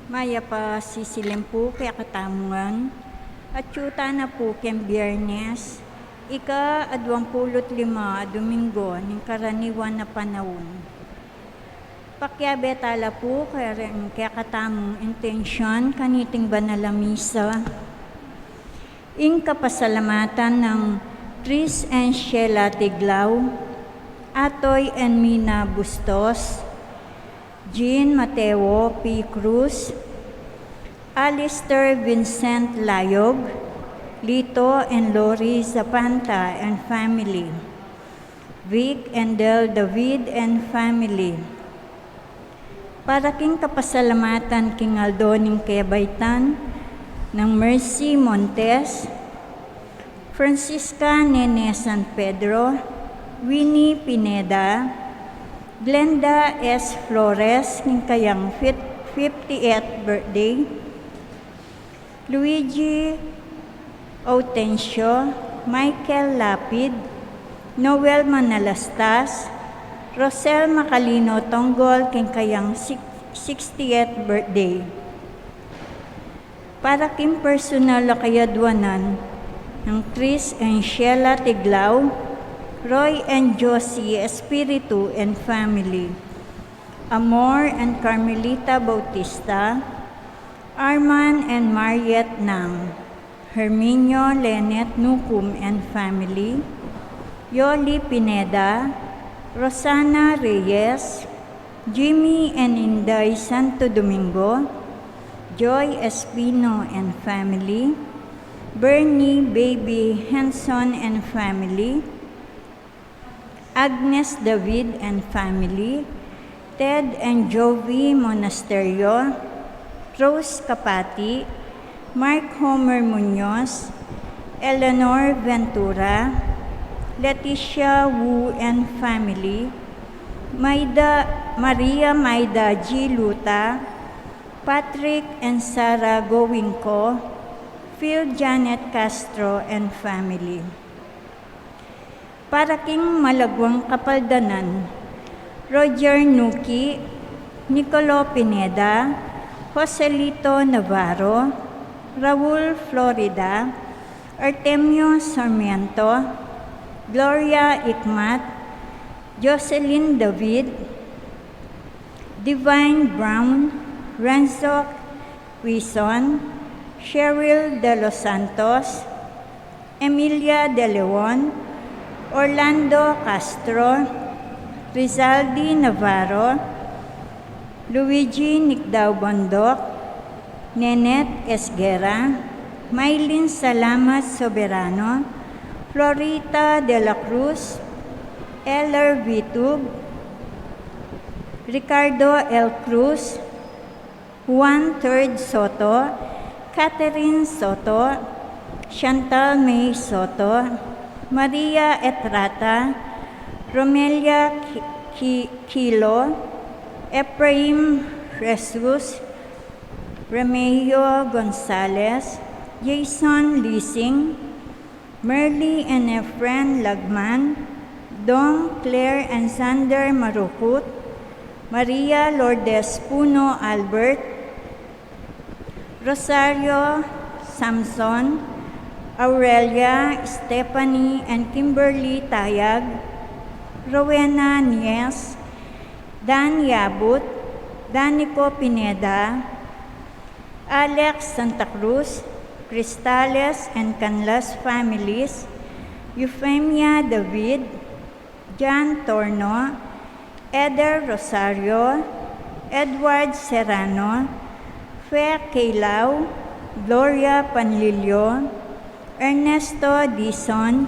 Maya pa sisilim po kaya katamungan, at yuta na po ken Biyernes, ika-25 Domingo, ng karaniwan na panahon. Pakyabetala po kaya katamong intensyon kaniting banal na misa, ing kapasalamatan ng Tris and Sheila Tiglao, Atoy and Mina Bustos, Jean Mateo P. Cruz, Alistair Vincent Layog, Lito and Lori Zapanta and family, Vic and Del David and family. Para king kapasalamatan king Aldoning Kebaytan, ng Mercy Montes, Francisca Nene San Pedro, Winnie Pineda, Glenda S. Flores, ng kayang 50th birthday, Luigi Autencio, Michael Lapid, Noel Manalastas, Rosel Macalino Tonggol, ng kayang 60th birthday. Para king personal na kayadwanan ng Chris and Sheila Tiglao, Roy and Josie Espiritu and family, Amor and Carmelita Bautista, Arman and Mariette Nang, Herminio Lenet Nukum and family, Yoli Pineda, Rosana Reyes, Jimmy and Inday Santo Domingo, Joy Espino and family, Bernie Baby Henson and family, Agnes David and family, Ted and Jovi Monasterio, Rose Kapati, Mark Homer Munoz, Eleanor Ventura, Leticia Wu and family, Maria Maida G. Luta, Patrick and Sarah Gowinko, Phil Janet Castro and family. Para king Malagwang Kapaldanan, Roger Nuki, Nicolo Pineda, Joselito Navarro, Raul Florida, Artemio Sarmiento, Gloria Ikmat, Jocelyn David, Divine Brown, Renzo Quizon, Cheryl De Los Santos, Emilia De Leon, Orlando Castro, Rizaldi Navarro, Luigi Nicdao Bondok, Nenet Esguera, Maylin Salamat Soberano, Florita De La Cruz, Eller Vitug, Ricardo L. Cruz, Juan Third Soto, Catherine Soto, Chantal May Soto, Maria Etrata, Romelia Kilo, Ephraim Jesus, Remigio Gonzalez, Jason Lising, Merly and Efren Lagman, Dong Claire and Sander Marukut, Maria Lourdes Puno Albert, Rosario Samson, Aurelia, Stephanie and Kimberly Tayag, Rowena Nies, Dan Yabut, Danico Pineda, Alex Santa Cruz, Cristales and Canlas families, Euphemia David, John Torno, Eder Rosario, Edward Serrano, Fe Kailao, Gloria Panlilio, Ernesto Dison,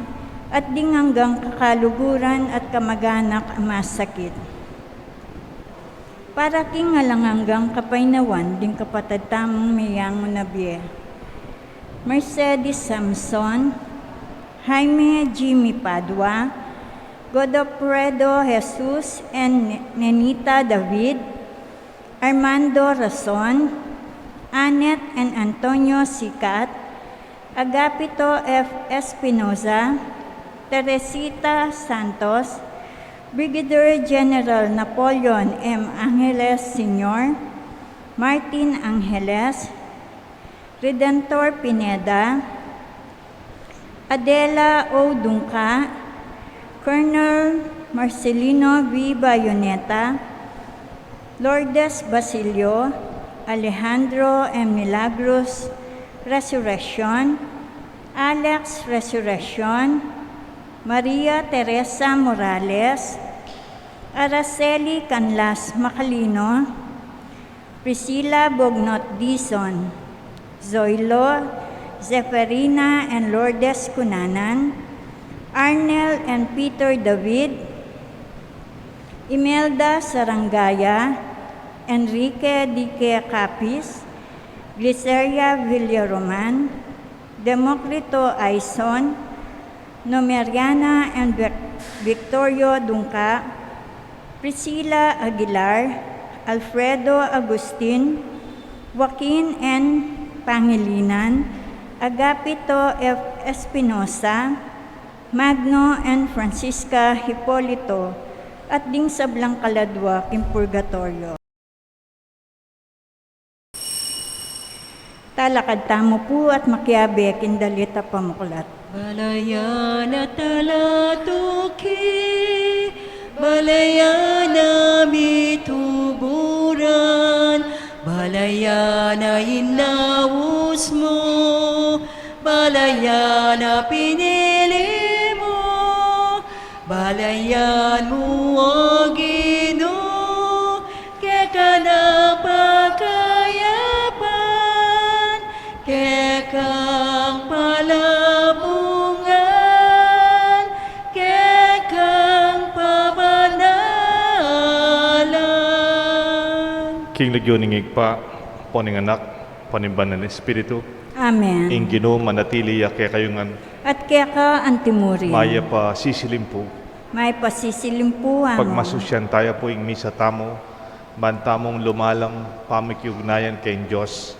at hanggang kakaluguran at kamag-anak masakit. Para king hanggang kapainawan, ding kapatid tamong mayang nabye, Mercedes Samson, Jaime Jimmy Padua, Godofredo Jesus and Nenita David, Armando Rason, Annette and Antonio Sicat, Agapito F. Espinoza, Teresita Santos, Brigadier General Napoleon M. Angeles Sr., Martin Angeles, Redentor Pineda, Adela O. Dungka, Colonel Marcelino V. Bayoneta, Lourdes Basilio, Alejandro M. Milagros Resurrection, Alex Resurrection, Maria Teresa Morales, Araceli Canlas Macalino, Priscilla Bognot Dizon, Zoilo, Zeferina and Lourdes Cunanan, Arnel and Peter David, Imelda Sarangaya, Enrique Dique Capis, Gliceria Villaroman, Democrito Aison, Nomeriana and Victorio Dungka, Priscilla Aguilar, Alfredo Agustin, Joaquin N. Pangilinan, Agapito F. Espinosa, Magno and Francisca Hipolito, at ding sablang kaladwa in Purgatorio. Talakad tamo po at makiabe kindalita pamuklat. Balayana talatuki, balayana mituburan, balayana inaus mo, balayana pinili mo, balayan mo o Ginoo, kaya na pagkayapan, kekang palabungan, kekang pabanalan. King Legioning pa, poning anak, panimban ng Espiritu, Amen. ing Ginoo manatili ya kaya kayungan, At kaya ka antimuri. maya pa sisilimpo, May pasisilimpuan. pagmasusyan tayo po ing misa tamo, bantamong lumalang pamikyugnayan kay Diyos,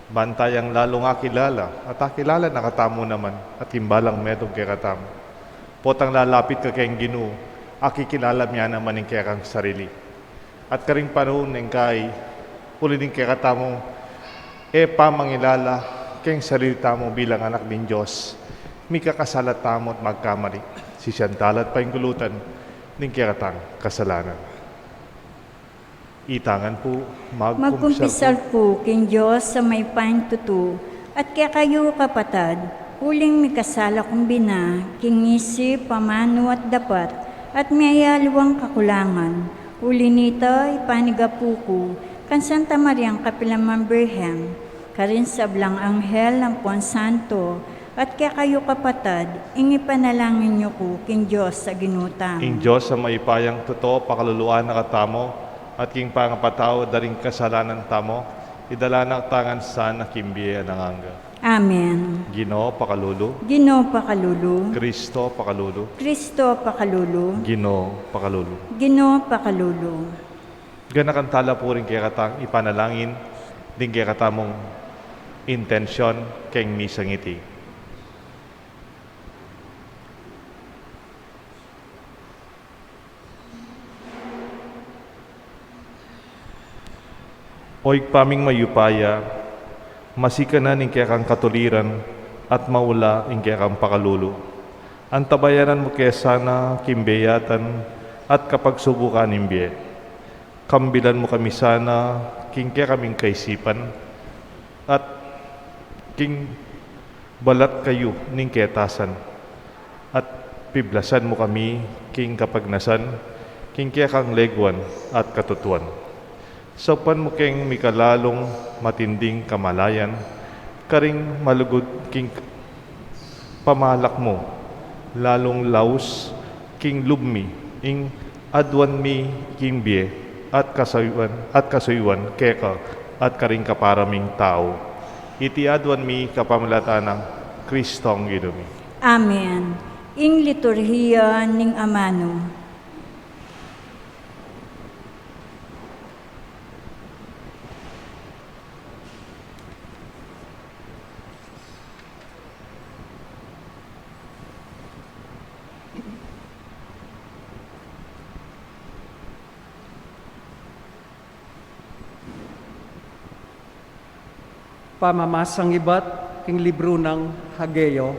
bantayang lalong akilala, at akilala nakatamo naman, at himbalang medong kaya katamo. Potang lalapit ka kay Ginoo, akikilala niya naman ng kaya kang sarili. At karing panahon ng kay, ulitin kaya katamo, pamangilala kayong sarili tamo bilang anak ng Diyos, may kakasalat tamo at magkamali, sisantalat pa yung gulutan ng kaya katang kasalanan. Itangan po, Magkumpisal po king Diyos sa may paintutu, at kaya kayo kapatad, huling mikasala kumbina, king ngisi, pamano at dapat, at may aluwang kakulangan. Huli nito, ipanigapuko, kan Santa Mariang Kapilamang Birhen, karin sa blang anghel ng Pon Santo, at kaya kayo kapatad, ingi panalangin niyo ko king Diyos sa ginutam. ing Diyos sa maipayang totoo, pakaluluan na katamo, at king pangapatao, daring kasalanan tamo, idala ng tangan sana kimbiya ng angga. Amen. Ginoo pakalulu, Ginoo pakalulu, Kristo pakalulu, Kristo pakalulu, Ginoo pakalulu. Ginoo pakalulu. Ganakantala po rin kaya katang ipanalangin, din kaya katamong intensyon kay misang iti. Oy paming mayupaya, masika na ning kaya kang katuliran at maula ing kaya kang pakalulu. Ang tabayanan mo kaya sana kimbeyatan at kapag subukan imbiye. Kambilan mo kami sana king kaya kaming kaisipan at king balat kayo ning ketasan at piblasan mo kami king kapagnasan king kaya kang legwan at katutuan. Sopan mo keng mikalalong matinding kamalayan, karing malugod king pamalak mo, lalong laus king lubmi, ing adwan mi king biye, at kasuywan keka, at karing kaparaming tao. Iti adwan mi kapamalatana ng Kristong Ginumi. Amen. Ing liturhiya ning amano. Pamamasang ibat king libro ng Hageo.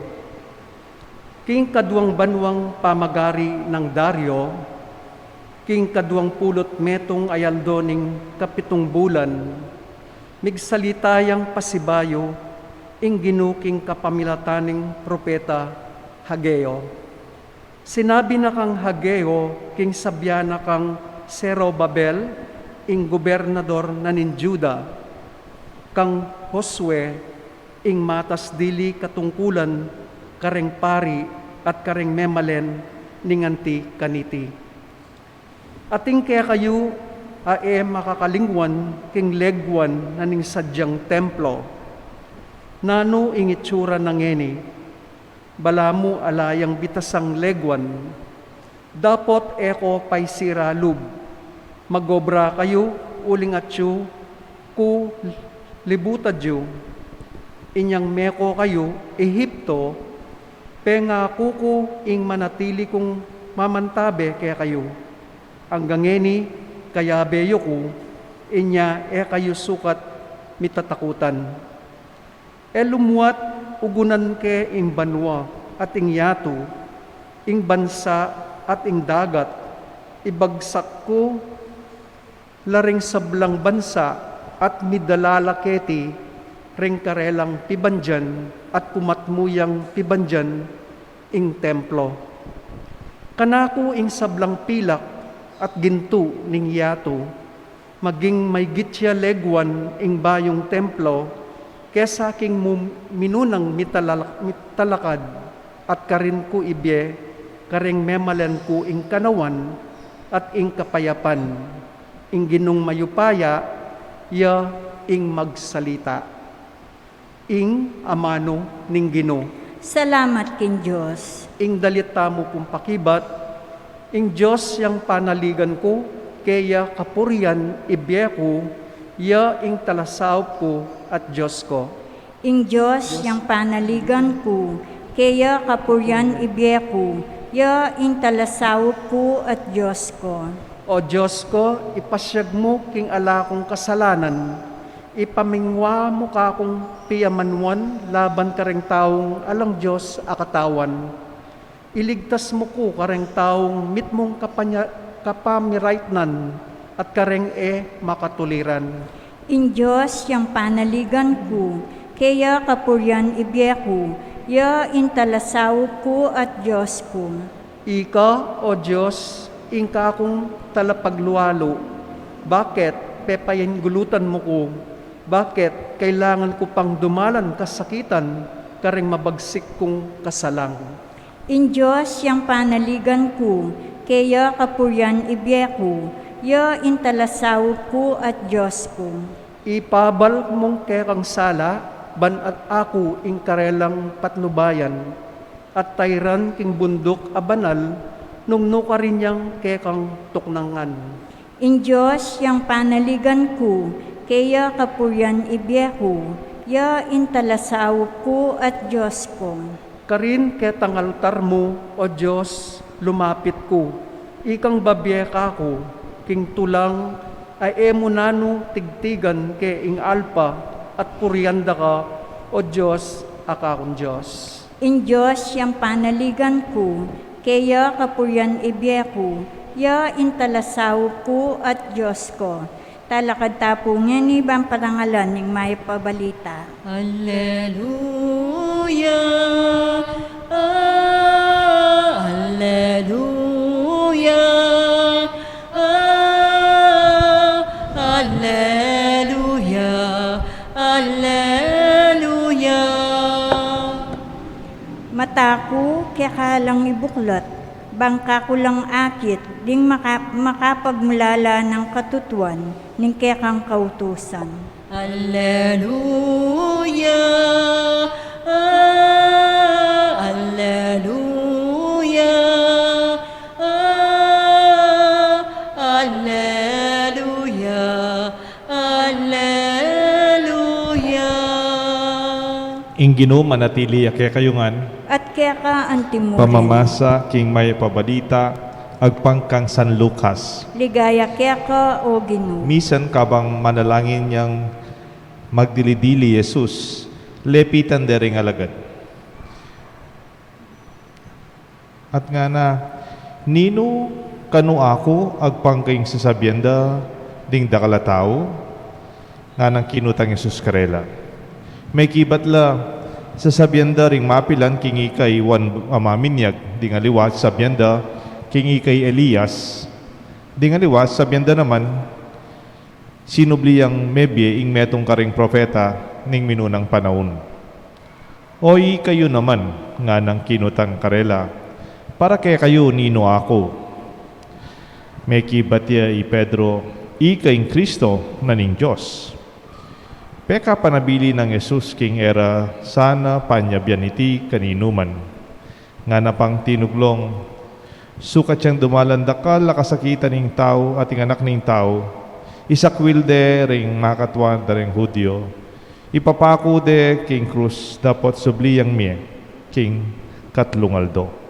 King kaduang banwang pamagari ng Dario, king kaduang pulot metong ayaldo ning kapitong bulan, migsalitayang pasibayo, ing ginuking kapamilataning propeta Hageo. Sinabi na kang Hageo, king sabyana kang Zerobabel, ing gobernador na nin Juda, kang Josue, ing matas dili katungkulan, kareng pari at kareng memalen, ninganti kaniti. Ating kaya kayo, makakalingwan, king legwan na ning sadyang templo, nano ing itsura ng eni, balamu alayang bitasang legwan, dapot eko pay siralub, magobra kayo, uling atyo, ku libutadyo, inyang meko kayo, Ehipto, penga kuko ing manatili kong mamantabe kaya kayo, hanggang eni, kaya beyo ko, inya kayo sukat mitatakutan. Lumuat ugunan ke ing banwa at ing yato, ing bansa at ing dagat, ibagsak ko laring sablang bansa at midalalaketi ring karelang pibanjan at pumatmuyang pibanjan ing templo. Kanako ing sablang pilak at ginto ning yato, maging may gitya legwan ing bayong templo, kesa king minunang mitalakad at karin ko ibye, karing memalen ko ing kanawan at ing kapayapan, ing ginong mayupaya, ya ing magsalita, ing amano ning Gino. Salamat kin Diyos. Ing dalita mo kong pakibat, ing Diyos yang panaligan ko, kaya kapurian ibye ko, ya ing talasaw ko at Diyos ko. Ing Diyos yang panaligan ko, kaya kapuryan ibye ko, ya ing talasaw ko at Diyos ko. O Diyos ko, ipasyag mo king ala kong kasalanan, ipamingwa mo ka kong piyamanwan, laban kareng taong alang Diyos akatawan. Iligtas mo ko kareng taong mitmong kapamiraitnan, at kareng makatuliran. In Diyos yang panaligan ko, kaya kapuryan ibye ko, ya intalasaw ko at Diyos ko. Ika, O Diyos, ingka akong talapagluwalo. Bakit pepayin gulutan mo ko? Bakit kailangan ko pang dumalan kasakitan, kareng mabagsik kong kasalang? In Diyos yang panaligan ko, kaya kapuryan ibye ko, ya intalasaw ko at Diyos ko. Ipabal mong kekang sala, ban at ako ing karelang patnubayan, at tayran king bundok abanal, nung nukarin niyang kekang tuknangan. In Diyos yang panaligan ko, kaya kapuryan ibye ko, ya intalasaw ko at Diyos ko. Karin ketang altar mo, O Diyos, lumapit ko, ikang babye ka ko, king tulang ay emunano tigtigan ke ing alpa at puryanda ka, O Diyos, akakong Diyos. In Diyos yang panaligan ko, kaya kapuryan ibye ko, ya intalasaw ko at Diyos ko. Talakad tapo nga ni bang parangalan ng may pabalita. Alleluia, alleluia, alleluia, alleluia. Mata ko kaya kalang ibuklat, bangka ko lang akit, ding makapagmulala ng katutuan, ning kekang kautusan. Alleluia, alleluia, alleluia, alleluia. Inggino manatili ake kayungan, At kaya ka antimuhin, pamamasa king may pabalita, agpangkang San Lucas. ligaya kaya ka o Ginoo. Misan kabang manalangin niyang magdilidili Jesus, lepitan dering alagad. At nga na, nino kanu ako agpangkaing sasabyenda ding dakalatao, nga nang kinutang Jesus karela. May kibatla, sasabyenda ring mapilan kingi kay wan amaminyag, ding aliwas sabyenda kingi kay Elias, ding aliwas sabyenda naman, sinubli ang mebye ing metong karing propeta ning minunang panahon. Oy kayo naman nga nang kinutang karela, para kay kayo nino ako. May kibatya i Pedro, ikaing Kristo na ning Diyos. Peka panabili ng Jesus king era sana panyabyan iti kaninuman. Nga napang tinuglong, sukat siyang dumalandakal lakasakitan ning tao at ing anak ning tao, isakwil de ring makatwan da ring Hudyo, ipapako de king krus dapat subliyang miye king katlungaldo.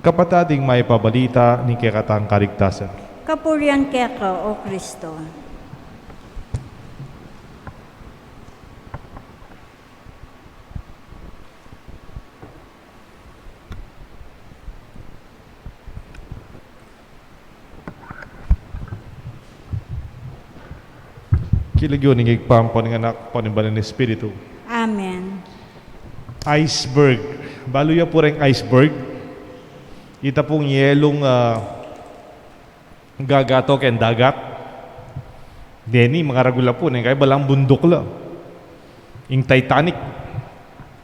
Kapatading may pabalita ni kekatang kaligtasan. Kapurian keka, O Kristo. Kilagyo ning igpampo ng anak panimbalan ng Espiritu. Amen. Iceberg. Baluya po rin iceberg. Ita pong yelong gagato ken dagat. Deni, mga ragula po. Kaya balang bundok la. Ing Titanic.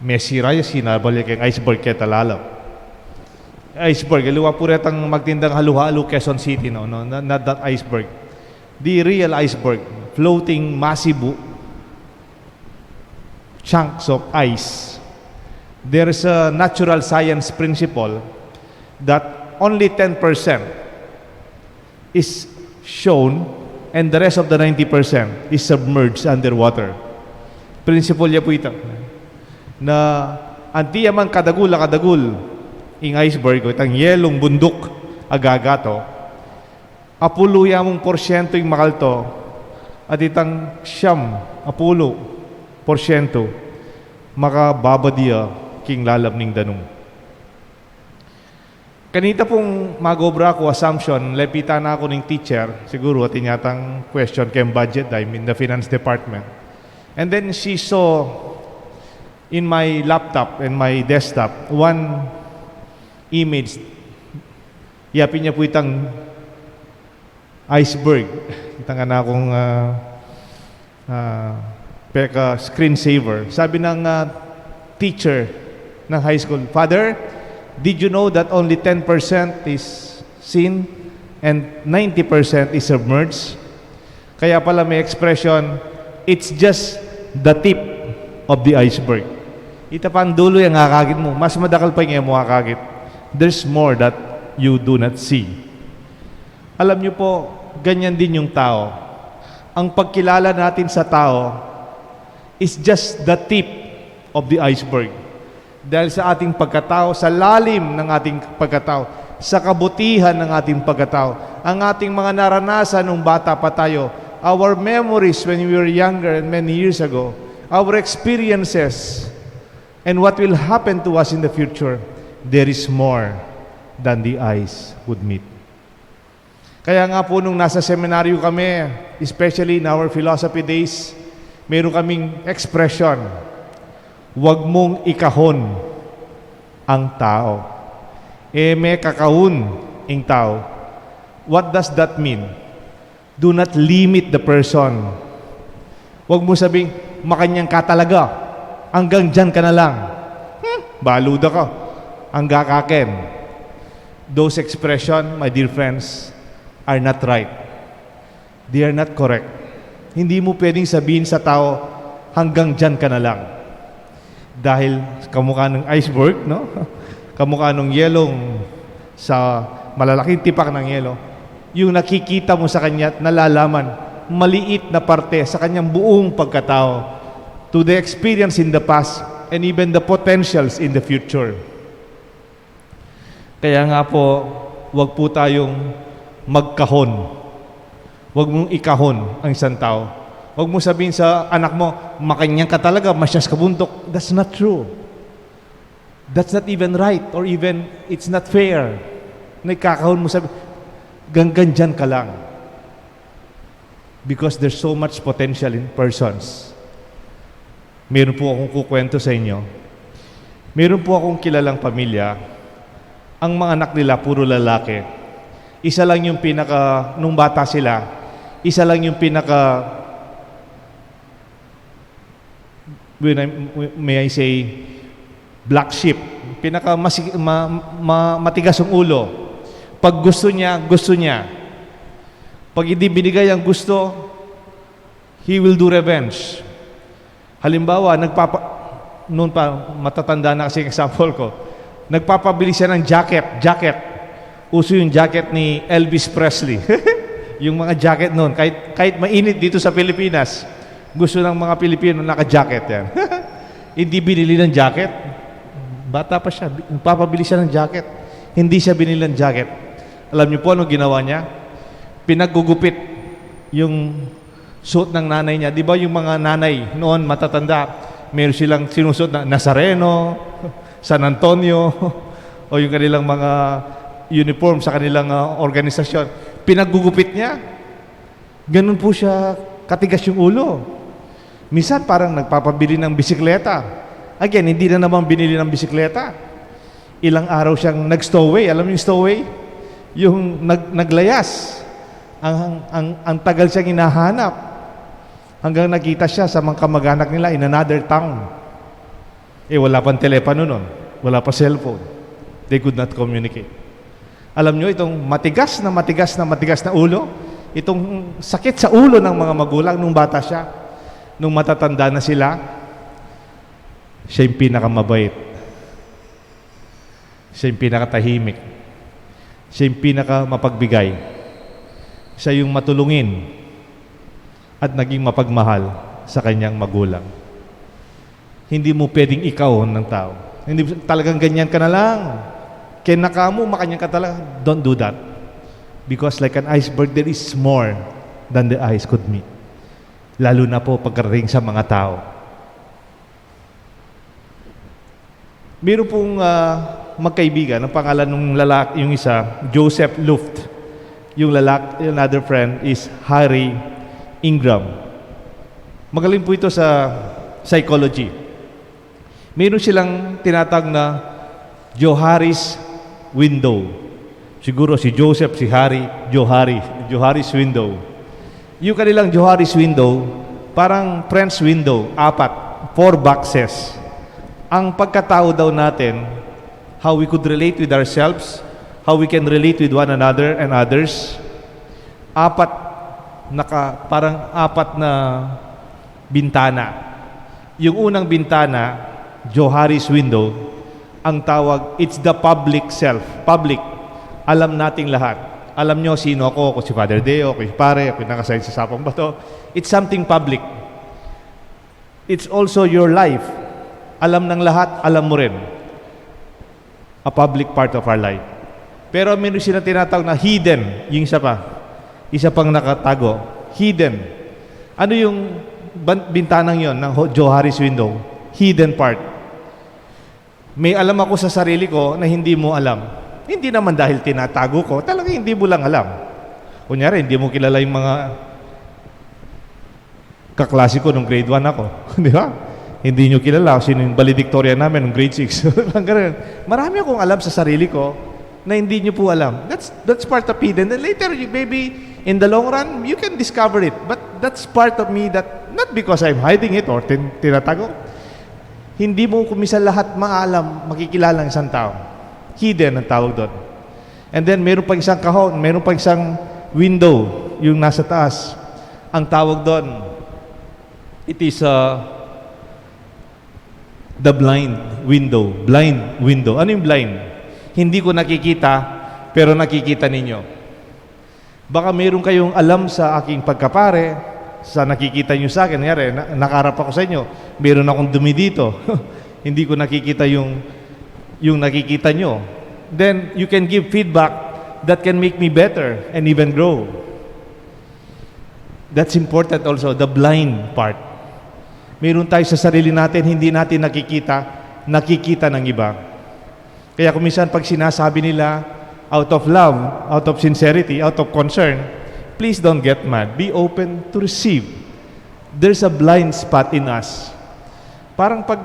Mesira yung sinabalik yung iceberg kaya talala. Iceberg. Aliwa po rin ang magtindang halu-halo Quezon City. No? Not that iceberg. The real iceberg. Floating massive chunks of ice. There is a natural science principle that only 10% is shown and the rest of the 90% is submerged underwater. Principle niya po ito. Na anti yaman kadagul ing iceberg o itang yelong bundok agagato, apuluya mong porsyento yung makalto at itang apulo porsyento makababadiya king lalab ning danong. Kanita pong magobra ko assumption, lepita na ako ng teacher, siguro at inyatang question kay budget, I'm in the finance department. And then she saw in my laptop and my desktop one image. Yapin niya po itang iceberg. Itang na akong peka screensaver. Sabi ng teacher ng high school, Father, did you know that only 10% is seen and 90% is submerged? Kaya pala may expression, it's just the tip of the iceberg. Ita pa ang dulo yung akagit mo. Mas madakal pa yung mo akagit. There's more that you do not see. Alam niyo po, ganyan din yung tao. Ang pagkilala natin sa tao is just the tip of the iceberg. Dahil sa ating pagkatao, sa lalim ng ating pagkatao, sa kabutihan ng ating pagkatao, ang ating mga naranasan nung bata pa tayo, our memories when we were younger and many years ago, our experiences, and what will happen to us in the future, there is more than the eyes would meet. Kaya nga po nung nasa seminaryo kami, especially in our philosophy days, meron kaming expression, huwag mong ikahon ang tao. May kakahon ang tao. What does that mean? Do not limit the person. Huwag mo sabing, makanyang ka talaga. Hanggang dyan ka na lang. Baluda ka. Hangga kaken. Those expression, my dear friends, are not right. They are not correct. Hindi mo pwedeng sabihin sa tao, hanggang dyan ka na lang. Dahil kamukha ng iceberg, no? Kamukha ng yelong sa malalaking tipak ng yelo, yung nakikita mo sa kanya at nalalaman, maliit na parte sa kanyang buong pagkatao to the experience in the past and even the potentials in the future. Kaya nga po, wag po tayong magkahon. Wag mong ikahon ang isang tao. Huwag mo sabihin sa anak mo, makanyang ka talaga, masyas ka buntok. That's not true. That's not even right or even it's not fair. Nagkakahon mo sabi, ganggan dyan ka lang. Because there's so much potential in persons. Meron po akong kukwento sa inyo. Meron po akong kilalang pamilya. Ang mga anak nila, puro lalaki. Isa lang yung nung bata sila, isa lang yung may I say, black sheep. Matigas ang ulo. Pag gusto niya, gusto niya. Pag hindi binigay ang gusto, he will do revenge. Halimbawa, noon pa, matatanda na kasi example ko, nagpapabili siya ng jacket. Uso yung jacket ni Elvis Presley. Yung mga jacket noon, kahit mainit dito sa Pilipinas, gusto ng mga Pilipino naka-jacket yan. Hindi binili ng jacket. Bata pa siya, nagpapabili siya ng jacket. Hindi siya binili ng jacket. Alam niyo po anong ginawa niya? Pinaggugupit yung suot ng nanay niya. Di ba yung mga nanay noon matatanda, meron silang sinusuot na Nazareno, San Antonio, o yung kanilang mga uniform sa kanilang organisasyon. Pinaggugupit niya. Ganun po siya katigas yung ulo. Minsan parang nagpapabili ng bisikleta. Again, hindi na naman binili ng bisikleta. Ilang araw siyang nag-stowaway. Alam niyo yung stowaway? Yung naglayas. Ang tagal siyang hinahanap. Hanggang nakita siya sa mga kamag-anak nila in another town. Wala pang telepono nun. Wala pa cellphone. They could not communicate. Alam nyo, itong matigas na ulo, itong sakit sa ulo ng mga magulang nung bata siya, nung matatanda na sila, siya yung pinakamabait. Siya yung pinakatahimik. Siya yung pinakamapagbigay. Siya yung matulungin at naging mapagmahal sa kanyang magulang. Hindi mo pwedeng ikaw ng tao. Hindi talagang ganyan ka na lang. Kinaka mo, makanyang ka talaga. Don't do that. Because like an iceberg, there is more than the eyes could meet. Lalo na po pagkarating sa mga tao. Meron pong magkaibigan, ang pangalan ng lalaki, yung isa, Joseph Luft. Yung lalaki, yung other friend is Harry Ingram. Magaling po ito sa psychology. Meron silang tinatawag na Johari's window. Siguro si Joseph, si Harry, Johari's window. Yung kanilang Johari's window, parang friend's window, 4 boxes. Ang pagkatao daw natin, how we could relate with ourselves, how we can relate with one another and others. Parang 4 na bintana. Yung unang bintana, Johari's window, ang tawag, it's the public self. Public. Alam nating lahat. Alam nyo sino ako si Father Deo, ako si Pare, ako yung nakasign sa Sapang Bato. It's something public. It's also your life. Alam ng lahat, alam mo rin. A public part of our life. Pero meron sila tinatawag na hidden. Yung isa pa. Isa pang nakatago. Hidden. Ano yung bintanang yon ng Johari's window? Hidden part. May alam ako sa sarili ko na hindi mo alam. Hindi naman dahil tinatago ko, talaga hindi mo lang alam. Kunyari, hindi mo kilala yung mga kaklase ko nung grade 1 ako. Di ba? Hindi nyo kilala sino yung valedictorian namin nung grade 6. Marami akong alam sa sarili ko na hindi nyo po alam. That's part of hidden. And later, maybe in the long run, you can discover it. But that's part of me that, not because I'm hiding it or tinatago, hindi mo kumisa lahat maalam, makikilala ng isang tao. Hidden ang tawag doon. And then, meron pang isang kahon, meron pang isang window, yung nasa taas. Ang tawag doon, it is the blind window. Blind window. Ano yung blind? Hindi ko nakikita, pero nakikita ninyo. Baka meron kayong alam sa aking pagkapare, sa nakikita nyo sa akin, nangyari, nakarap ako sa inyo, meron akong dumi dito. Hindi ko nakikita yung nakikita nyo. Then, you can give feedback that can make me better and even grow. That's important also, the blind part. Meron tayo sa sarili natin, hindi natin nakikita ng iba. Kaya kung minsan pag sinasabi nila, out of love, out of sincerity, out of concern, please don't get mad. Be open to receive. There's a blind spot in us. Parang pag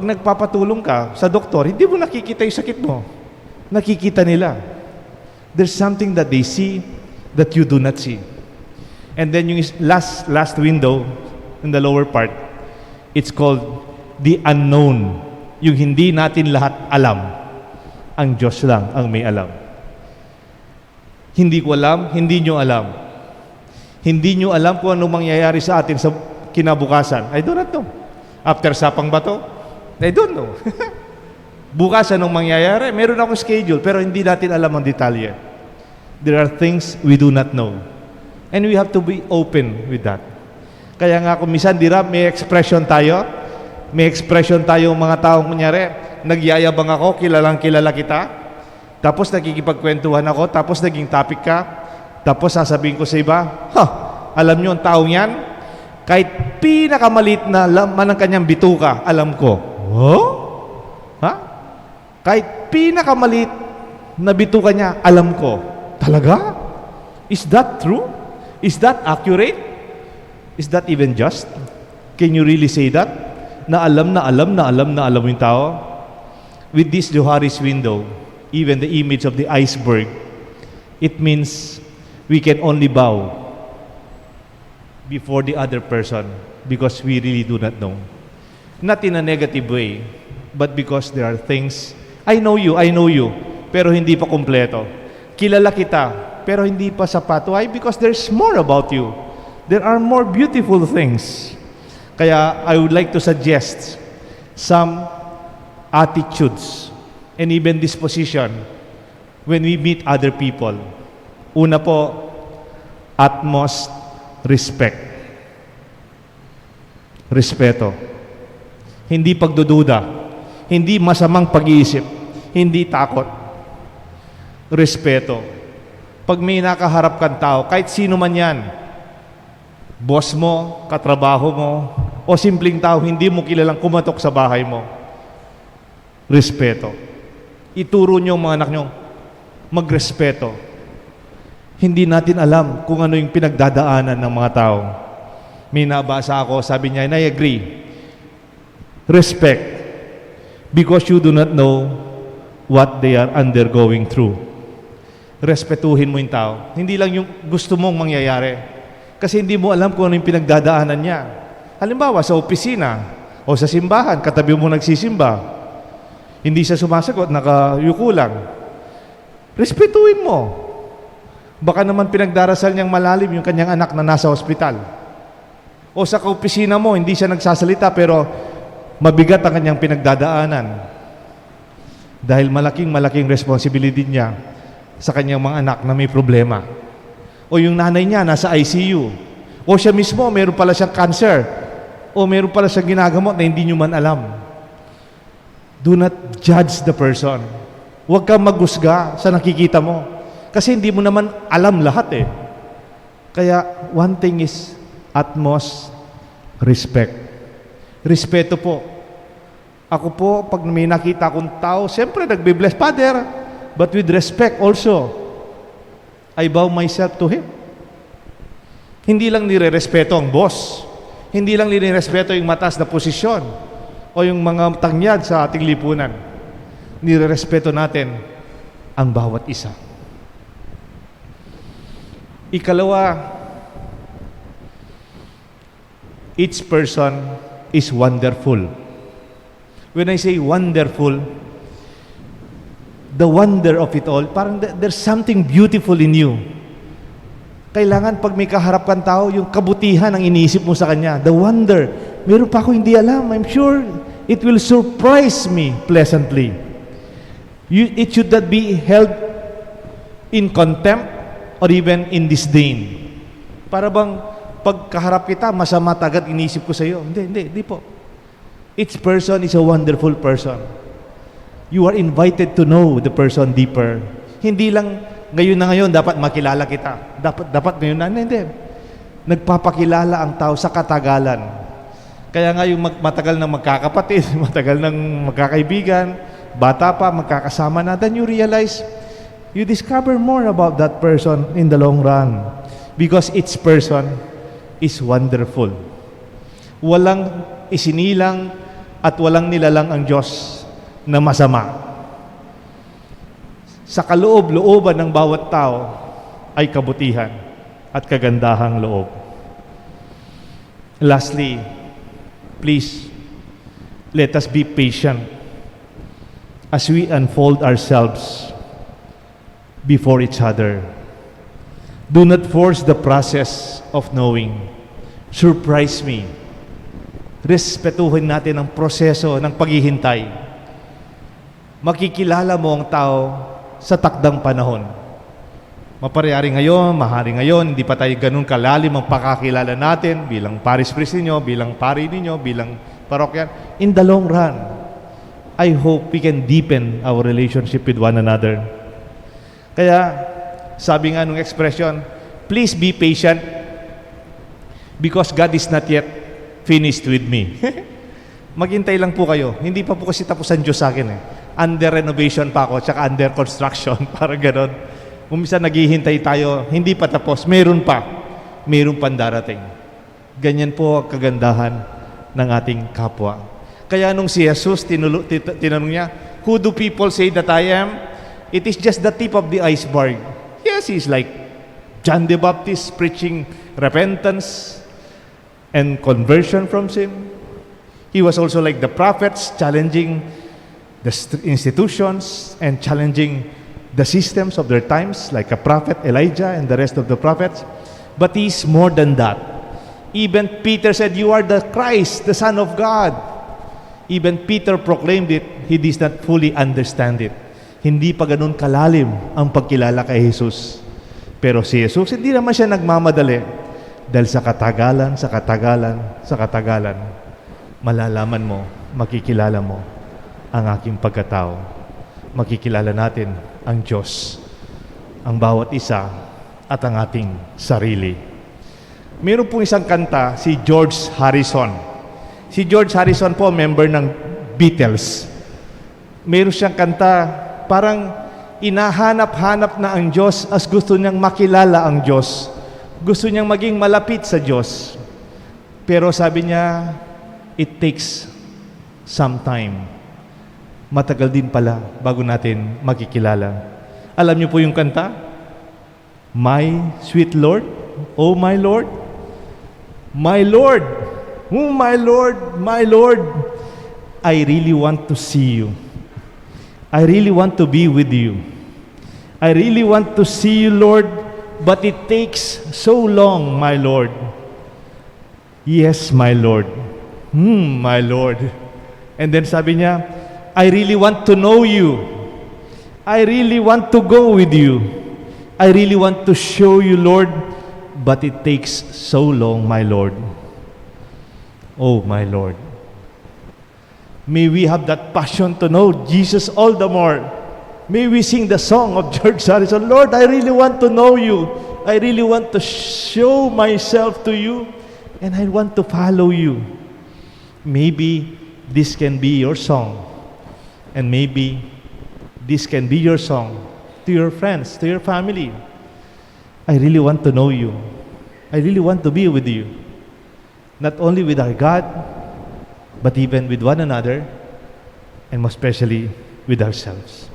nagpapatulong ka sa doktor, hindi mo nakikita yung sakit mo. Nakikita nila. There's something that they see that you do not see. And then yung last window in the lower part, it's called the unknown. Yung hindi natin lahat alam. Ang Diyos lang ang may alam. Hindi ko alam, hindi nyo alam. Hindi nyo alam kung anong mangyayari sa atin sa kinabukasan. I do not know. After sapang bato, I don't know. Bukas anong mangyayari? Meron akong schedule, pero hindi natin alam ang detalye. There are things we do not know. And we have to be open with that. Kaya nga kung minsan, may expression tayo. May expression tayo mga taong kunyari, nagyayabang ako, kilalang kilala kita. Tapos nakikipagkwentuhan ako, tapos naging topic ka. Tapos sasabihin ko sa iba, alam nyo ang taong yan? Kahit pinakamalit na laman ng kanyang bituka, alam ko. Oh? Ha? Kahit pinakamalit na bituka niya, alam ko. Talaga? Is that true? Is that accurate? Is that even just? Can you really say that? Na alam yung tao? With this Johari's window, even the image of the iceberg, it means we can only bow before the other person because we really do not know. Not in a negative way, but because there are things, I know you, pero hindi pa kumpleto. Kilala kita, pero hindi pa sapat. Why? Because there's more about you. There are more beautiful things. Kaya I would like to suggest some attitudes and even disposition when we meet other people. Una po, utmost respect. Respeto. Hindi pagdududa. Hindi masamang pag-iisip. Hindi takot. Respeto. Pag may nakaharap kang tao, kahit sino man yan, boss mo, katrabaho mo, o simpleng tao, hindi mo kilalang kumatok sa bahay mo, respeto. Ituro nyo mga anak nyo, magrespeto. Hindi natin alam kung ano yung pinagdadaanan ng mga tao. May nabasa ako, sabi niya, and I agree. Respect. Because you do not know what they are undergoing through. Respetuhin mo yung tao. Hindi lang yung gusto mong mangyayari. Kasi hindi mo alam kung ano yung pinagdadaanan niya. Halimbawa, sa opisina o sa simbahan, katabi mo nagsisimba. Hindi siya sumasagot, nakayuko lang. Respetuhin mo. Baka naman pinagdarasal niyang malalim yung kanyang anak na nasa ospital. O sa kaopisina mo, hindi siya nagsasalita pero mabigat ang kanyang pinagdadaanan. Dahil malaking responsibility niya sa kanyang mga anak na may problema. O yung nanay niya nasa ICU. O siya mismo, meron pala siyang cancer. O meron pala siyang ginagamot na hindi niyo man alam. Do not judge the person. Huwag kang maghusga sa nakikita mo. Kasi hindi mo naman alam lahat eh. Kaya one thing is utmost respect. Respeto po. Ako po, pag may nakita akong tao, siyempre nagbe-bless, Father, but with respect also, I bow myself to Him. Hindi lang nire-respeto ang boss. Hindi lang nire-respeto yung mataas na posisyon o yung mga tangyad sa ating lipunan. Nire-respeto natin ang bawat isa. Ikalawa, each person is wonderful. When I say wonderful, the wonder of it all, parang there's something beautiful in you. Kailangan pag may kaharap kang tao, yung kabutihan ang iniisip mo sa kanya. The wonder. Meron pa ako hindi alam. I'm sure it will surprise me pleasantly. It should not be held in contempt or even in disdain. Para bang pagkaharap kita, masama agad iniisip ko sa iyo. Hindi po. Each person is a wonderful person. You are invited to know the person deeper. Hindi lang ngayon na ngayon, dapat makilala kita. Dapat ngayon na, hindi. Nagpapakilala ang tao sa katagalan. Kaya nga yung matagal ng magkakapatid, matagal ng magkakaibigan, bata pa, magkakasama na, then you realize, you discover more about that person in the long run. Because each person is wonderful. Walang isinilang at walang nilalang ang Diyos na masama. Sa kaloob-looban ng bawat tao ay kabutihan at kagandahang loob. Lastly, please, let us be patient as we unfold ourselves before each other. Do not force the process of knowing. Surprise me. Respetuhin natin ang proseso ng paghihintay. Makikilala mo ang tao sa takdang panahon. Maparehari ngayon, mahari ngayon, hindi pa tayo ganun kalalim ang pakakilala natin bilang parish priest ninyo, bilang pari ninyo, bilang parokyan. In the long run, I hope we can deepen our relationship with one another. Kaya, sabi nga nung expression, please be patient because God is not yet finished with me. Maghintay lang po kayo. Hindi pa po kasi tapos ang Diyos sa akin eh. Under renovation pa ako, tsaka under construction, parang gano'n. Umisa naghihintay tayo, hindi pa tapos, meron pang darating. Ganyan po ang kagandahan ng ating kapwa. Kaya nung si Jesus, tinanong niya, who do people say that I am? It is just the tip of the iceberg. Yes, he's like John the Baptist preaching repentance and conversion from sin. He was also like the prophets challenging the institutions and challenging the systems of their times, like a prophet Elijah and the rest of the prophets. But he's more than that. Even Peter said, you are the Christ, the Son of God. Even Peter proclaimed it, he did not fully understand it. Hindi pa ganun kalalim ang pagkilala kay Jesus. Pero si Jesus, hindi naman siya nagmamadali. Dahil sa katagalan, malalaman mo, makikilala mo ang aking pagkatao. Makikilala natin ang Diyos, ang bawat isa at ang ating sarili. Meron pong isang kanta, si George Harrison. Si George Harrison po, member ng Beatles. Meron siyang kanta, parang inahanap-hanap na ang Diyos as gusto niyang makilala ang Diyos. Gusto niyang maging malapit sa Diyos. Pero sabi niya, it takes some time. Matagal din pala bago natin makikilala. Alam niyo po yung kanta? My sweet Lord, oh my Lord, my Lord, oh my Lord, my Lord, I really want to see you. I really want to be with you. I really want to see you, Lord, but it takes so long, my Lord. Yes, my Lord. My Lord. And then sabi niya, I really want to know you. I really want to go with you. I really want to show you, Lord, but it takes so long, my Lord. Oh, my Lord. May we have that passion to know Jesus all the more. May we sing the song of George Harrison, Lord, I really want to know you. I really want to show myself to you, and I want to follow you. Maybe this can be your song. And maybe this can be your song to your friends, to your family. I really want to know you. I really want to be with you. Not only with our God, but even with one another, and most especially with ourselves.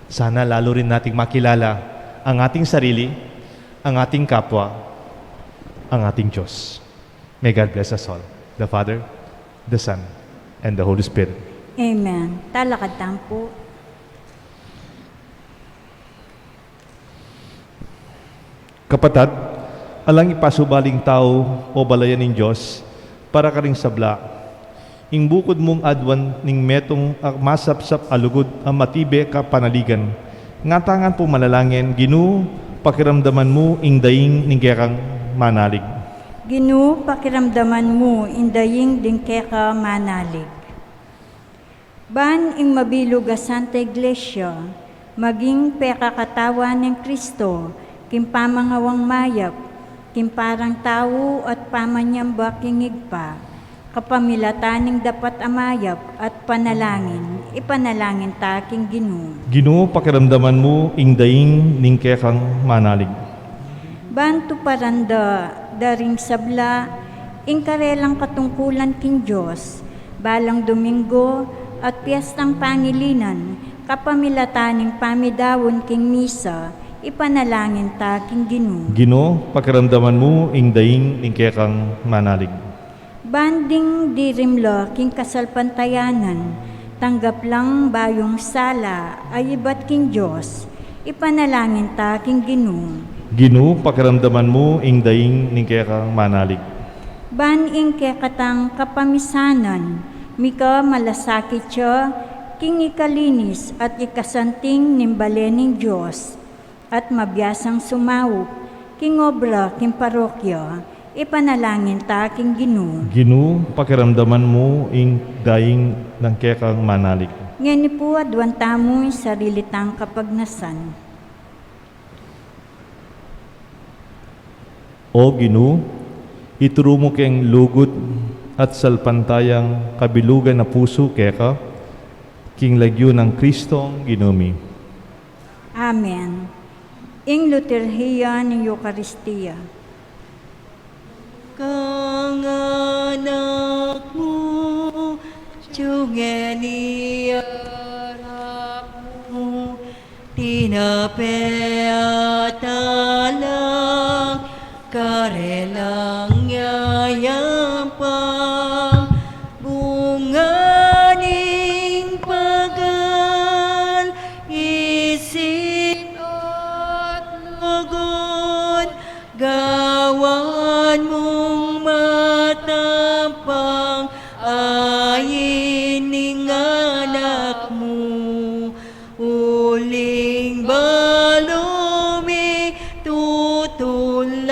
Sana lalo rin nating makilala ang ating sarili, ang ating kapwa, ang ating Diyos. May God bless us all, the Father, the Son, and the Holy Spirit. Amen. Talakad po. Kapatad, alang ipasubaling tao o balayan ng Diyos, para ka ring sabla. Ing bukod mong adwan ning metong masapsap alugod ang matibe ka panaligan. Ngatangan po malalangin, Ginu, pakiramdaman mo ing daing ning kekang manalig. Ginu, pakiramdaman mo, indaying din keka manalig. Ban ing mabilog a Santa Iglesia, maging pekakatawa ng Kristo, kimpamangawang mayap, kimparang tao at pamanyamba kingigpa, kapamilataning dapat amayap at panalangin, ipanalangin taking Ginoo. Ginoo, pakiramdaman mo, ing daing ning kekang manalig. Bantu paranda, daring sabla, ingkarelang katungkulan king Diyos, balang Domingo at piyestang Pangilinan, kapamilataning pamidawon king misa, ipanalangin taking Ginoo. Ginoo, pakiramdaman mo, ing daing ning kekang manalig. Banding dirimla king kasalpantayanan, tanggap lang bayong sala ay iba't king Diyos, ipanalangin taking Ginoo. Ginoo, pakiramdaman mo, ing daing ning kekang manalig. Baning kekatang kapamisanan, mika malasakit siya, king ikalinis at ikasanting nimbalening Diyos, at mabiyasang sumawok, king obra, king parokya, ipanalangin taking Ginoo. Ginoo, pakiramdaman mo, ing daing ng kekang manalig. Ngayon po adwan tamo yung sarili tang kapagnasan. O Ginoo, ituro mo keng lugod at salpantayang kabilugan na puso keka, king lagyo ng Kristong Ginoomi. Amen. Ing luterhiya ni Eucharistia. Kang anak mo, tiyungen iarap mo, tinapeatalang, karelang yayampang, bunganing pagal, isip at lugod, gawan mong matampang, ayin ning anak mo, uling balumi, tutulang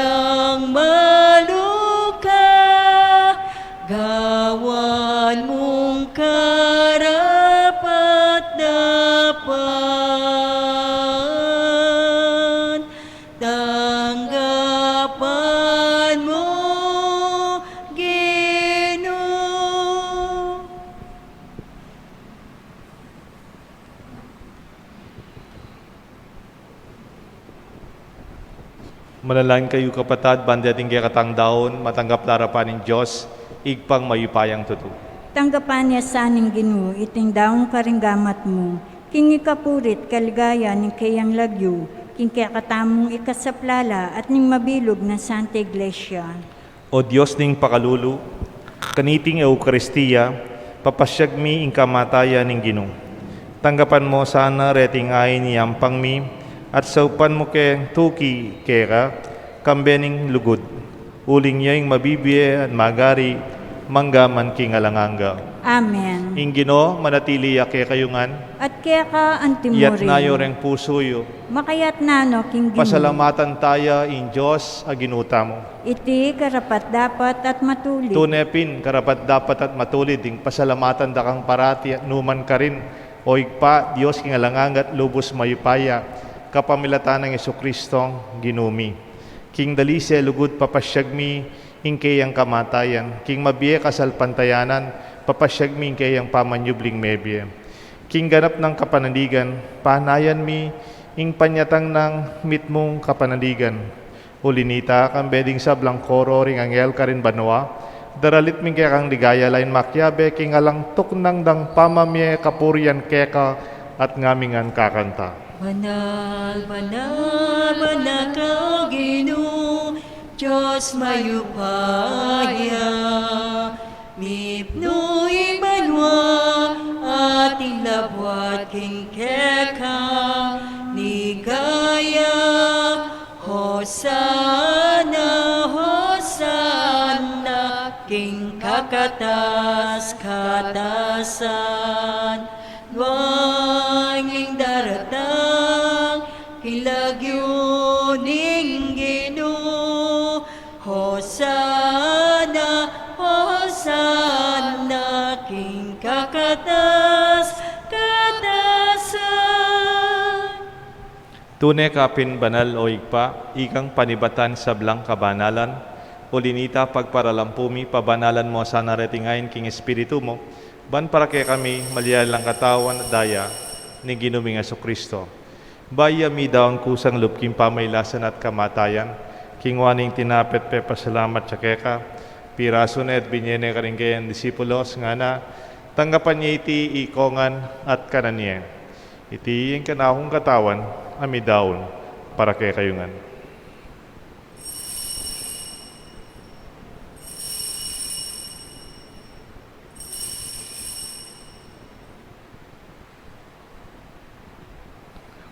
maluka, gawan mong karapat dapat, tanggapan mo, Ginoo. Manalangin kayo kapatad, bandating kaya katang daon, matanggap larapan ng Diyos, igpang mayupayang tutu. Tanggapan niya sa aning Ginoo, iting daong karinggamat mo, king ikapurit kaligaya ning kayang lagyo, king kaya katamong ikasaplala at ning mabilog na Santa Iglesia. O Diyos ning pakalulu, kaniting Eucharistia, papasyag mi ing kamatayan ning Ginoo. Tanggapan mo sana reting ay niyampang mi, at saupan mo ke tuki kera, kambening lugod. Uling niya ing mabibiye at magari, manggaman king alanganga. Amen. Ing Ginoo, manatili ake kayungan, At kaya ka yat antimuri, nayo reng pusoyo. makayat nano king Ginoo, Pasalamatan tayo in Diyos aginuta mo. iti karapat dapat at matuli. Tunepin, karapat dapat at matulid, ding pasalamatan da kang parati at numan ka rin. O igpa, Diyos king alangangat lubos mayupaya, kapamilatan ng Jesukristong ginumi. King dalise lugod papasyag mi, ing kayang kamatayan. King mabiye kasalpantayanan, papasyag mi ing kayang pamanyubling mebye. King ganap ng kapanandigan, panayan mi, ing panyatang ng mitmong kapanandigan. Ulinita kang beding sablang koro ring angel ka rin banwa, daralit ming kaya kang ligaya lain makyabe, king alang tuknang dang pamamye kapurian keka at ngamingan kakanta. Banal, banal, banal ka, Ginoo, Diyos mayupaya, mipnoy banwa, ating labwat king keka, nigaya, Hosana, Hosana, king kakatas, katasan, wanging daratang, kilagyo ning Ginoo, Hosana, Hosana, king kakatas, katasan. Tunay kapin banal o igpa, ikang panibatan sa blang kabanalan, ulinita pagparalampumi, pabanalan mo sa naratingayin king Espiritu mo, ban para kay kami malialang katawan at daya ni Ginuming Kristo. Baya mi daw ang kusang lupking pamaylasan at kamatayan, kingwaning tinapet pe pasalamat sa keka, piraso na at binyene ka rin kayan disipulos nga na, tanggapan niya iti ikongan at kananiye. Iti yung kanahong katawan, ami daon para kay kayungan.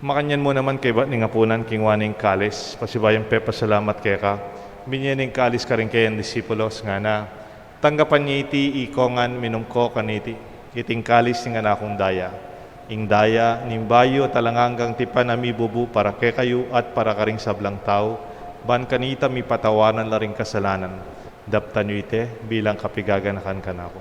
Makanyan mo naman kay ba't ningapunan kingwaning kalis, pasibayang pe pasalamat kay ka, binyaning kalis ka rin kayan disipulos nga na, tanggapan niya iti ikongan minumko kaniti, iting kalis ng anakong daya. Ing daya, nimbayo talanganggang tipan ami bubu para kay kayo at para karing sablang tao, ban kanita mi patawanan la ring kasalanan, daptan nyo ite bilang kapigaganakan kanako.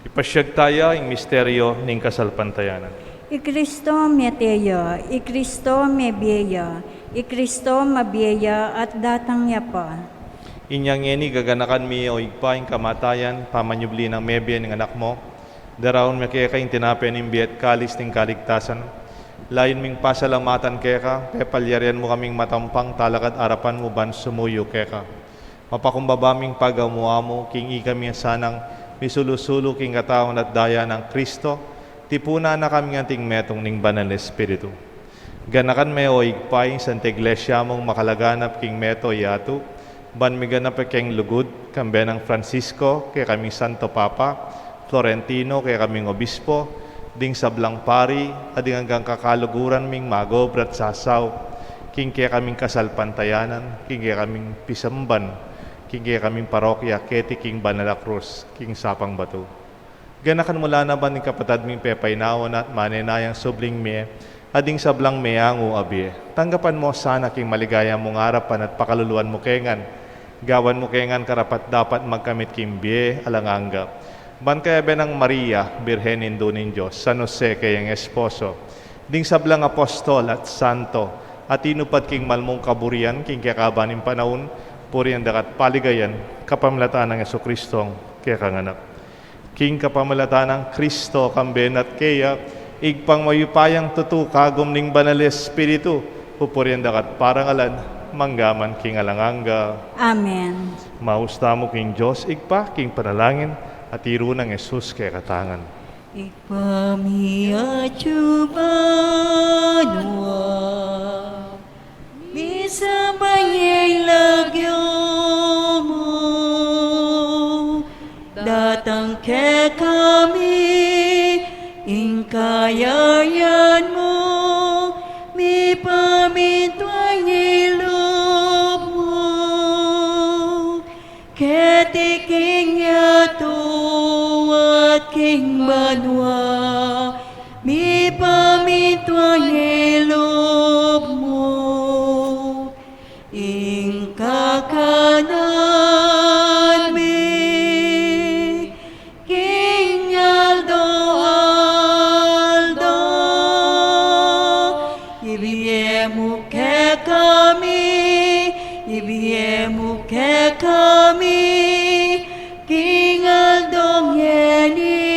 Ipasyag tayo ang misteryo ng kasalpantayanan. I Kristo meteya, I Kristo mebeya, I Kristo mabeya at datang pa. Inyang eni gaganakan mi o igpaing kamatayan, pamanyubli ng mebya ng anak mo, daraon makikaing tinapin ng biyat kalis ng kaligtasan, layon ming pasalamatan keka, pepalyarian mo kaming matampang talakad arapan mo ban sumuyo keka. Mapakumbabaming pagamuamo, king ikami sanang misulusulo king katawan at daya ng Kristo, tipuna na kami ating metong ning banal na Espiritu. Ganakan me o igpaing sa iglesia mong makalaganap king meto yatu, ban miganap king lugod, kambe ng Francisco, kay kaming Santo Papa, Florentino, kay kaming Obispo, ding sablang pari, ading hanggang kakaluguran ming magobrat sasaw, king kay kaming kasalpantayanan, king kay kaming pisamban, king kay kaming parokya, keti king Banala Cruz, king Sapang Bato. Ganakan mula na ba ng kapatad ming pepaynaon at manenayang subling me, ading sablang meyango abie. Tanggapan mo sana king maligaya mong harapan at pakaluluan mo kengan. Gawan mo kengan karapat dapat magkamit king bie alanganga. Ban kaya benang Maria, Birhenin dunin Diyos, San Jose kayang esposo. Ding sablang apostol at santo, at inupat king malmong kaburian, king kakabaning panahon, puriyan dakat paligayan, kapamlataan ng Jesucristong kaya kanganak. King kapamalataan ng Kristo kamben at kaya, igpang mayupayang tutu kagom ning banal Espiritu, pupuriyan dakat parangalan, manggaman king alanganga. Amen. Mausta mo king Diyos, igpa king panalangin, at iro ng Jesus kay katangan. Ipamiachubanwa, misa banyay lagyo mo, datang ke kami, ingkayayan mo, mi pamitwang ilog mo, ketiking yato at king banwa, mi pamitwang ilog mo, ingkakanan mi, King Aldo Aldo, ibiemu ke kami, ibiemu ke kami, King Aldo Yeni,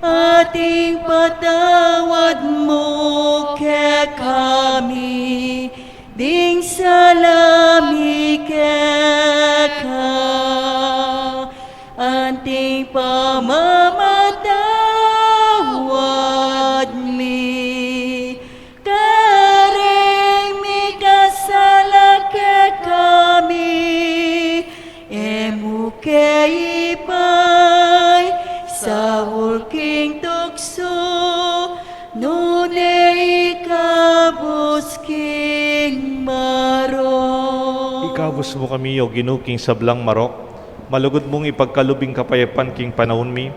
ating patawad mo ke kami, ding salami ke ka, anting pamamatawad mi, kareng mi kasala ke kami, emu ke ipay, sa hulking tukso, nune ikabos king maro. Ikabos mo kami o ginuking sablang marok, malugod mong ipagkalubing kapayapan king panahon mi,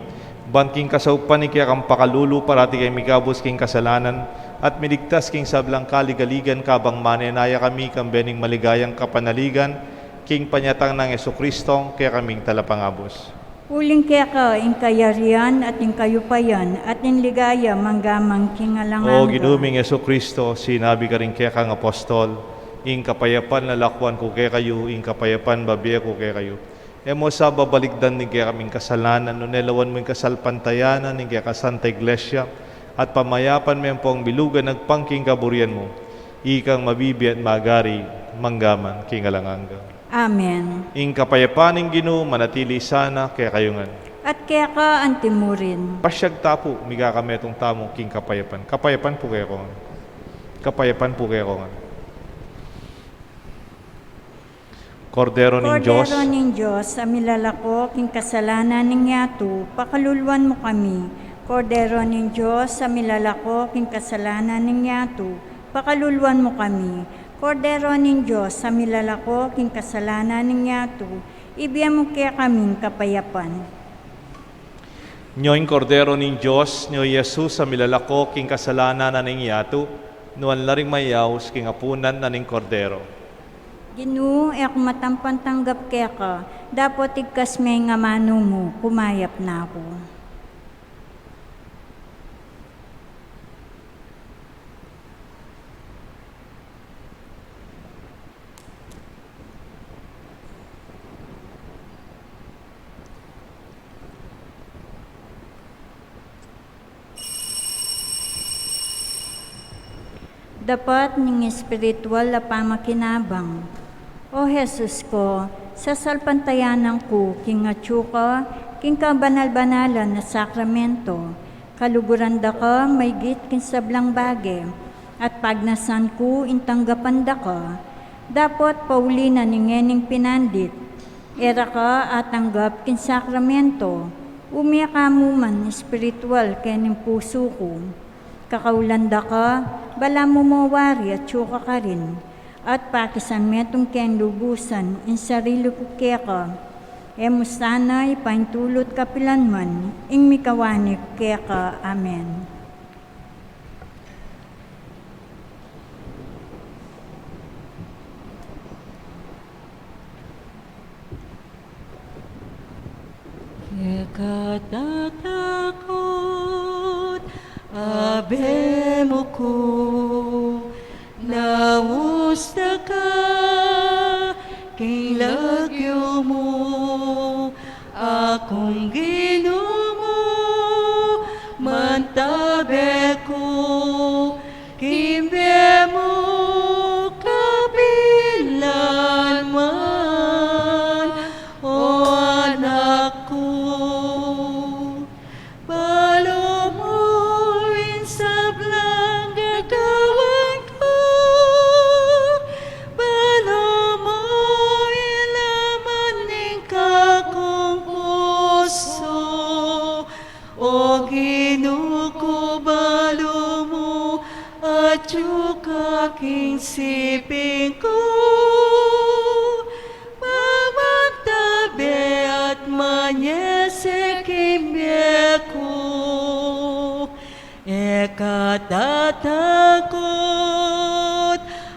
ban king kasaupan ni kaya kang pakalulu parati kay mikabos king kasalanan, at miligtas king sablang kaligaligan kabang manenaya kami kang bening maligayang kapanaligan king panyatang ng Jesucristo kaya kaming talapangabos. Uling kaya ka, in kayarian at in kayupayan, at in ligaya manggamang kingalanganga. O ginuming Jesucristo, sinabi ka rin kaya kang apostol, ing kapayapan lalakwan ko kaya kayo, ing kapayapan babiya ko kaya kayo. Emo sa babaligdan ni kaya kaming kasalanan, no nelawan mo yung kasalpantayanan, ni kaya ka Santa Iglesia, at pamayapan mo yung pong bilugan nagpangking kaburian mo, ikang mabibi at magari, manggaman, kingalanganga. Amen. Ing kapayapaning Ginoo manatili sana kaya kayungan. At kaya ka antimurin. Pasyag tapo, miga kami itong tamo king kapayapan. Kapayapan po kaya ko. Kapayapan po kaya ko. Kordero ng Diyos, Kordero ng Diyos, sa milalako, king kasalanan ng yato, pakaluluan mo kami. Kordero ng Diyos, sa milalako, king kasalanan ng yato, pakaluluan mo kami. Kordero ng Diyos, sa milalako, king kasalanan ng yato, ibigyan mo kaya kaming kapayapan. Nyoing kordero ng Diyos, nyo Jesus sa milalako king kasalanan na ning yato, nuan laring mayaw king apunan na ning kordero. Ginoo, ek matampan tanggap kaya ka, dapat igkas may nga mano mo, kumayap na ako. Dapat ning espiritual na pamakinabang. O Jesus ko, sa salpantayanan ko, king atsuka, king kabanal-banalan na sakramento, kaluguran da ka, may git king sablang bage, at pagnasan ko, intanggapan da ka, dapat paulina ning ngening pinandit, era ka at tanggap king sakramento, umiyak ka mo man espiritual kening puso ko, kakaulanda ka, bala mo mawari at tsuka ka rin. At pakisan metong ken lubusan, in sarili ko kaya ka. Emo sana ipaintulot kapilanman, ing mikawanik kaya ka. Amen. Kaya katatakot, Ave mo ko, namusta ka, king lagyo mo, akong Ginoo, mantabe ko, kimbe mo, kabilan man, o anak ko. Balo mo insablang gagawan ko, balo mo ilaman ning kakong puso, o Ginoo ko balo mo at yukaking siping ko, mamantabi at manyese kimye ko. Ekatatakot,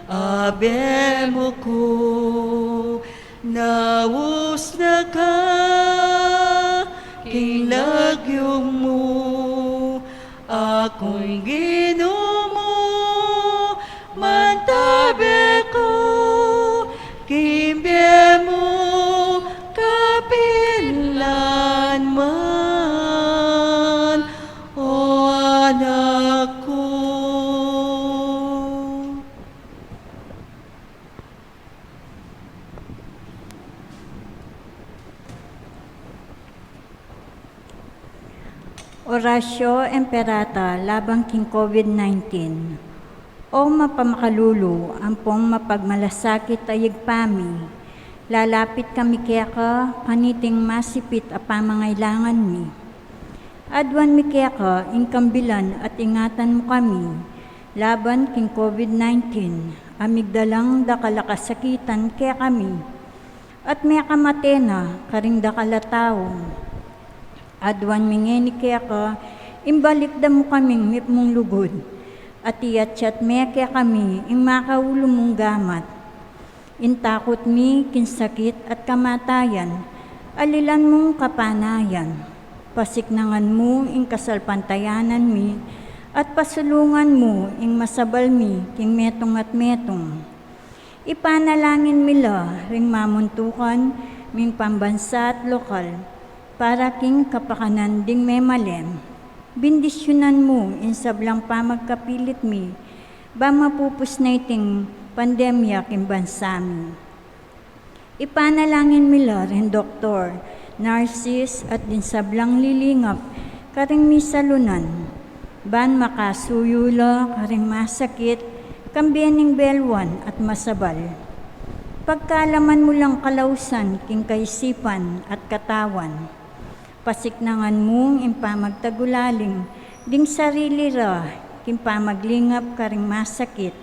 Ave mo ko, naus na ka, king lagyong mo, akong Ginoo mo, mantabi ko, kimbe mo, kapilan man, o anak ko. Orasyo Emperata labang king COVID-19. O mapamakalulu, ampong mapagmalasakit ayig pami. Lalapit kami kaya ka, kaniting masipit a pamangailangan mi. Adwan mi kaya ka, ingkambilan at ingatan mo kami. Laban king COVID-19, amigdalang dakalakasakitan kaya kami. At may kamatena, karing dakalataw. Adwan mingeni kaya ka, imbalik da mo kaming mipmong lugod. at iyatsyat me kaya kami ing makaulo mong gamat. Intakot mi kinsakit at kamatayan, alilan mong kapanayan. Pasiknangan mo ing kasalpantayanan mi, at pasulungan mo ing masabal mi king metong at metong. Ipanalangin mila ring mamuntukan ming pambansa at lokal, para king kapakanan ding memalem. Bindisyonan mo in sablang pamagkapilit mi, ba mapupus na iting pandemya king bansa mi. Ipanalangin mila rin Doktor, Narcis at din sablang lilingap, karing misalunan, ban makasuyula, karing masakit, kambiyaning belwan at masabal. Pagkalaman mo lang kalausan, king kaisipan at katawan. Pasiknangan mong impamagtagulaling, ding sarili ra, king pamaglingap karing masakit.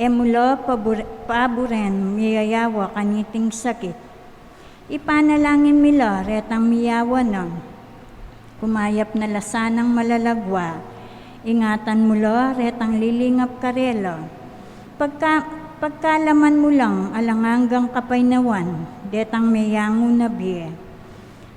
Emula paburen miyayawa kaniting sakit. Ipanalangin mila retang miyawa ng kumayap na lasanang malalagwa. Ingatan mo la retang lilingap karela. Pagkalaman mo lang alangangang kapaynawan, detang mayango na biye.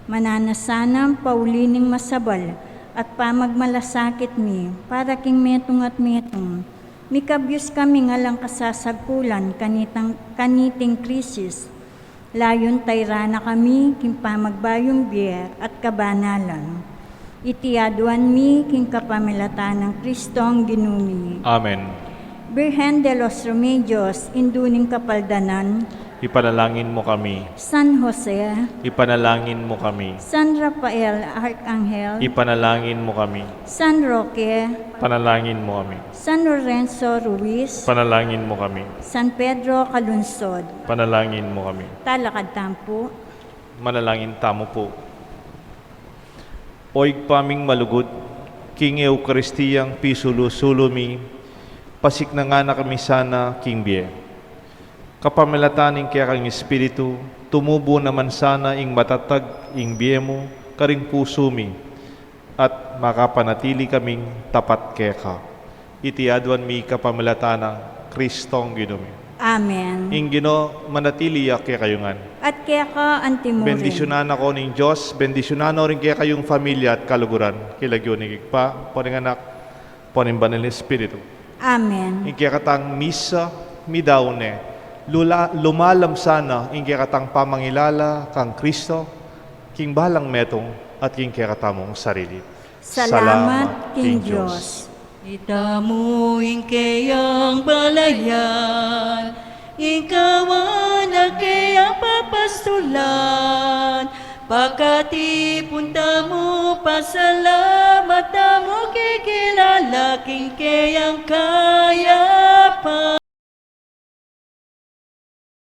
Mananasanang paulining masabal at pamagmalasakit mi, para king metong at metong. Mikabyos kami ngalang kasasagkulan kaniting krisis. Layon tayrana kami king pamagbayong biye at kabanalan. Itiaduan mi king kapamilatan ng Kristong ginuni. Amen. Birhen de los Remedios, induning kapaldanan, Ipanalangin mo kami. San Jose, Ipanalangin mo kami. San Rafael Arcangel, Ipanalangin mo kami. San Roque, Panalangin mo kami. San Lorenzo Ruiz, Panalangin mo kami. San Pedro Calunsod, Panalangin mo kami. Talakad Tampo, Manalangin tamo po. Oig paming malugod, King Eukaristiyang pisulusulumi, pasik na nga na kami sana, King Bie. Kapamilataning kaya kang Espiritu, tumubo naman sana ing matatag ing Bie mo, karing puso mi, at makapanatili kaming tapat kaya ka. Itiadwan mi kapamilatanang Kristong ginumi. Amen. Ing Gino, manatili kaya kayungan. At kaya ka antimurin. Bendisyonan ako ng Diyos, bendisyonan rin kaya kayong pamilya at kaluguran. Kilagyo ni Gigpa, poning anak, poning banal Espiritu. Amen. Ing kaya katang misa, midawne, lumalam sana, ing kaya katang pamangilala, kang Kristo, king balang metong, at king kaya katamong sarili. Salamat, King Diyos. Itamu ingkayang balayan, ikaw ang kayang papastulan. Pagkati punta mo, pasalamat mo kikilala, king kayang kaya pa.